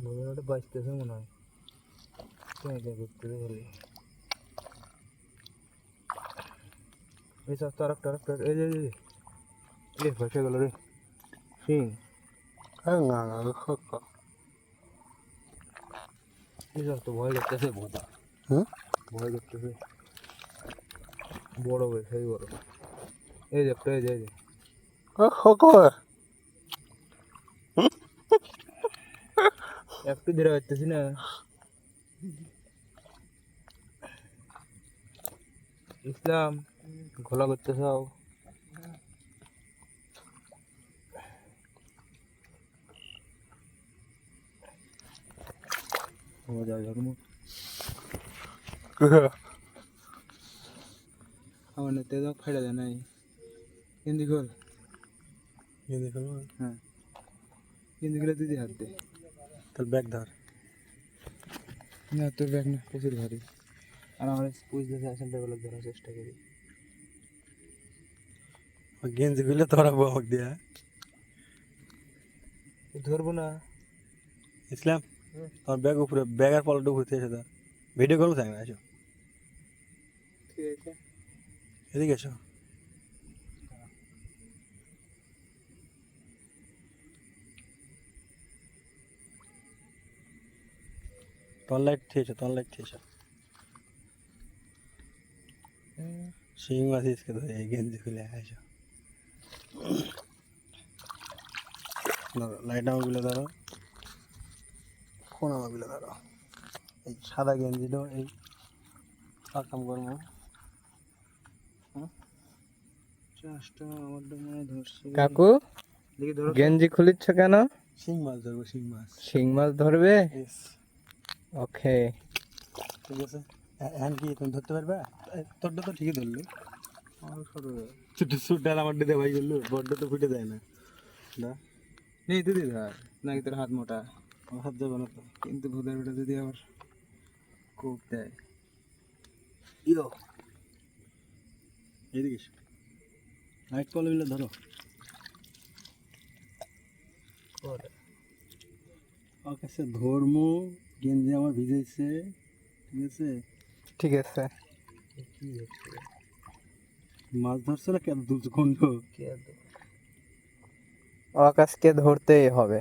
বড়টা বাঁচতেছে মনে হয় ঘুরতে ধরে এই সব আরেকটা এই যে ফসে গেল রে শিং এই সব তো ভয় করতেছে বোধা ভয় করতেছে বড় হবে সেই বড় এই যে একটা এই যে একটু ধরে পারতেছি না ইসলাম ঘোলা করতে চাও মজা ধর্ম আমার নেতে তো ফাইডা দেয় নাই হিন্দি খোল হ্যাঁ হিন্দি খুলে দিদি হাত দে তোর ব্যাগ ধর না তোর ব্যাগ না প্রচুর ভারী আর আমরা পুষতে আসলে বলে ধরার চেষ্টা করি গেঞ্জি খুলে ধরাবো আমাকে দিয়া ধরবো না ইসলাম তোমার ব্যাগ উপরে ব্যাগের পলটা ঘুরতে এসে ধর ভিডিও করবো থাকবে আসো ঠিক আছে এদিকে এসো টনলাইট থেয়েছো শিং মাছ इसके ধরে গেঞ্জি খুলে আসো লাইট আমাগুলো ধরো ফোন আমাগুলো ধরো এই সাদা গেঞ্জিটা এই কাম করবো কাকু গেঞ্জি খুলিচ্ছ কেন শিং মাছ ধরবো শিং মাছ ধরবে ওকে ঠিক আছে এখন কি তুমি ধরতে পারবে তোরটা তো ঠিকই ধরলো ছোট সুটার আমার দিতে ভাই করলো বড্ডা তো ফুটে যায় না নেই দিদি ধর নাকি তোর হাত মোটা আমার হাত যাবে না তো কিন্তু ভুদার ওটা যদি আবার কোপ দেয় ইয়ো এদিকে লাইট পলে মিলে ধরো ওর কাছে ধর্ম গেঞ্জি আমার ভিজেছে ঠিক আছে মাছ ধরছে না কেন দুলছে খন্ড আকাশকে ধরতেই হবে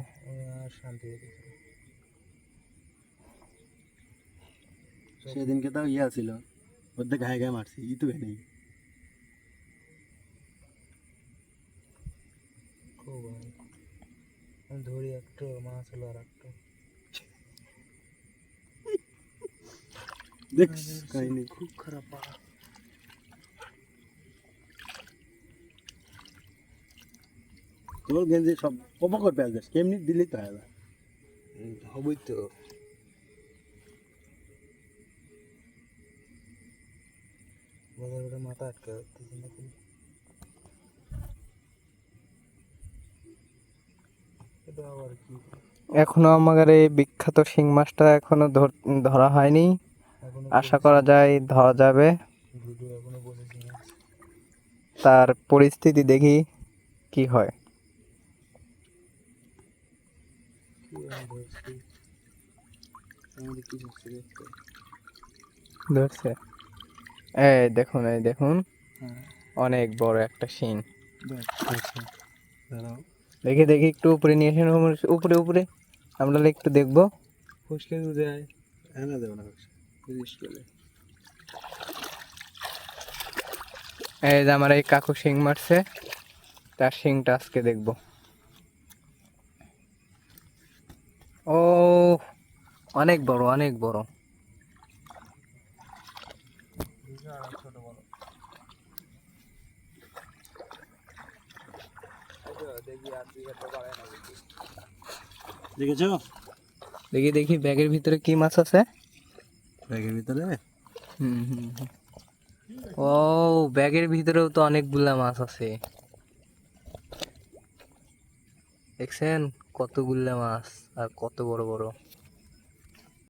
সেদিনকে তাও ইয়া ছিল ওদের গায়ে গায়ে মারছি ই তো নেই ধরি একটু মাছ হলো আর একটু দেখ কাহিনী খুব খারাপ তোর গেঞ্জি সব অপকর পেঁয়াজ দেশ কেমনি দিলেই তো হয় হবই তো মাথা আটকে এখনো আমাদের এই বিখ্যাত শিং মাছটা এখনো ধরা হয়নি আশা করা যায় ধরা যাবে তার পরিস্থিতি দেখি কি হয় ধরছে এই দেখুন অনেক বড় একটা শিং দেখি একটু উপরে নিয়ে আসেন উপরে আমরা একটু দেখবো ফুসকে যায় না দেবো না এই যে আমার এই কাকু শিং মারছে তার শিংটা আজকে দেখবো ও অনেক বড় দেখেছো দেখি ব্যাগের ভিতরে কি মাছ আছে ব্যাগের ভিতরে ও ব্যাগের ভিতরেও তো অনেকগুলা মাছ আছে দেখছেন কতগুলা মাছ আর কত বড় বড়।